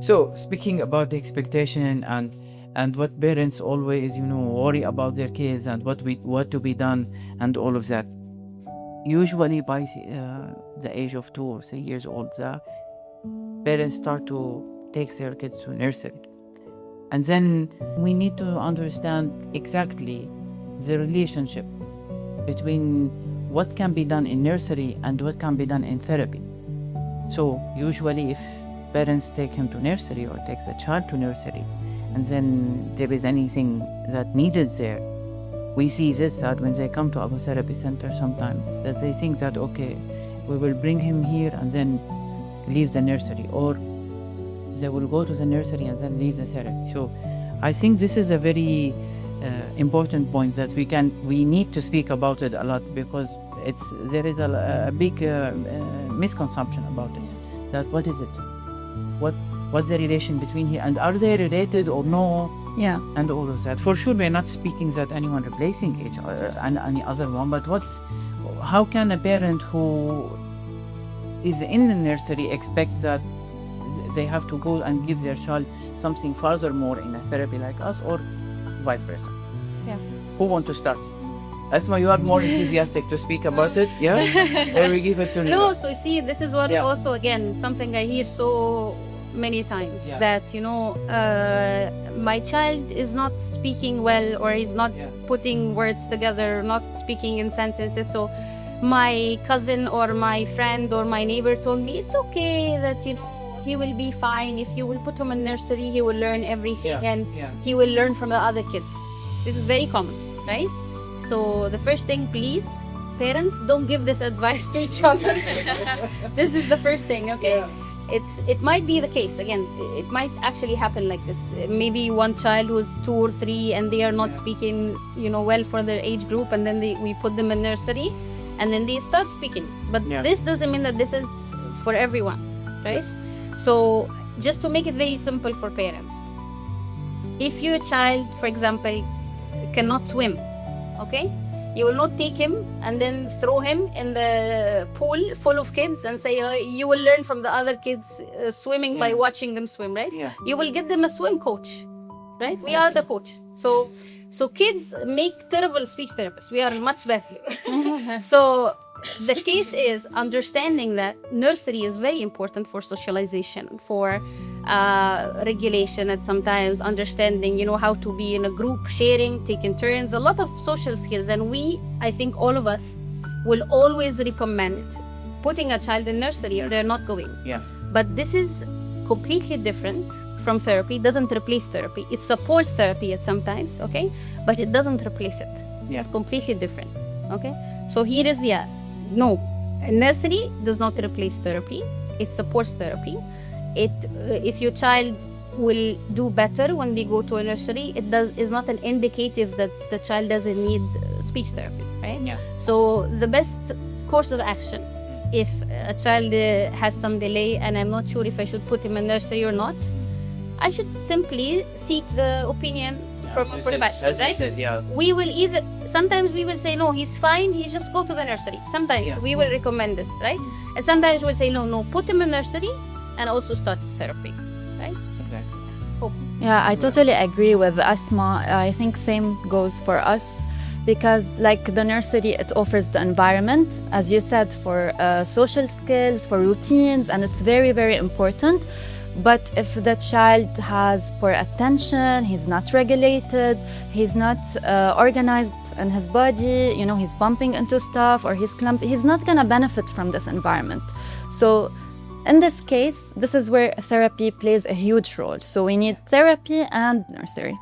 So speaking about the expectation and what parents always, worry about their kids and what to be done and all of that. Usually by the age of 2 or 3 years old, the parents start to take their kids to nursery. And then we need to understand exactly the relationship between what can be done in nursery and what can be done in therapy. So usually if parents take him to nursery or takes a child to nursery, and then there is anything that needed there, we see this that when they come to our therapy center sometimes, that they think that, okay, we will bring him here and then leave the nursery, or they will go to the nursery and then leave the therapy. So I think this is a very important point that we need to speak about it a lot, because there is a big misconception about it. That what is it? What's the relation between here, and are they related or no? Yeah. And all of that. For sure, we're not speaking that anyone replacing each other and any other one, but how can a parent who is in the nursery expect that they have to go and give their child something furthermore in a therapy like us, or vice versa? Yeah. Who want to start? Asma, you are more enthusiastic to speak about it, yeah? Or we give it to No, so see, this is what Yeah. also, again, something I hear so many times, Yeah. that, my child is not speaking well, or is not Yeah. putting words together, not speaking in sentences. So my cousin or my friend or my neighbor told me, it's okay that, he will be fine. If you will put him in nursery, he will learn everything, Yeah, and yeah. he will learn from the other kids. This is very common, right? So the first thing, please, parents, don't give this advice to each other. This is the first thing, okay? It might be the case, again, it might actually happen like this. Maybe one child who's 2 or 3 and they are not speaking, well for their age group, and then we put them in nursery and then they start speaking. But this doesn't mean that this is for everyone, right? So just to make it very simple for parents, if your child, for example, cannot swim, okay, you will not take him and then throw him in the pool full of kids and say, you will learn from the other kids swimming by watching them swim, right? Yeah. You will get them a swim coach, right? We are the coach. So kids make terrible speech therapists. We are much better. So the case is understanding that nursery is very important for socialization, for regulation, and sometimes understanding, how to be in a group, sharing, taking turns, a lot of social skills. And I think all of us will always recommend putting a child in nursery if they're not going. Yeah. But this is completely different from therapy. It doesn't replace therapy. It supports therapy at sometimes, okay? But it doesn't replace it. Yeah. It's completely different, okay? So here is, no, nursery does not replace therapy. It supports therapy. If your child will do better when they go to a nursery, is not an indicative that the child doesn't need speech therapy, right? Yeah. So the best course of action, if a child has some delay and I'm not sure if I should put him in nursery or not, I should simply seek the opinion from a professional, right? Sometimes we will say, no, he's fine, he just go to the nursery. Sometimes we will recommend this, right? And sometimes we'll say, no, put him in nursery and also start therapy, right? Exactly. Oh. Yeah, I totally agree with Asma. I think same goes for us, because like the nursery, it offers the environment, as you said, for social skills, for routines, and it's very, very important. But if the child has poor attention, he's not regulated, he's not organized in his body, he's bumping into stuff, or he's clumsy, he's not gonna benefit from this environment. So in this case, this is where therapy plays a huge role. So we need therapy and nursery.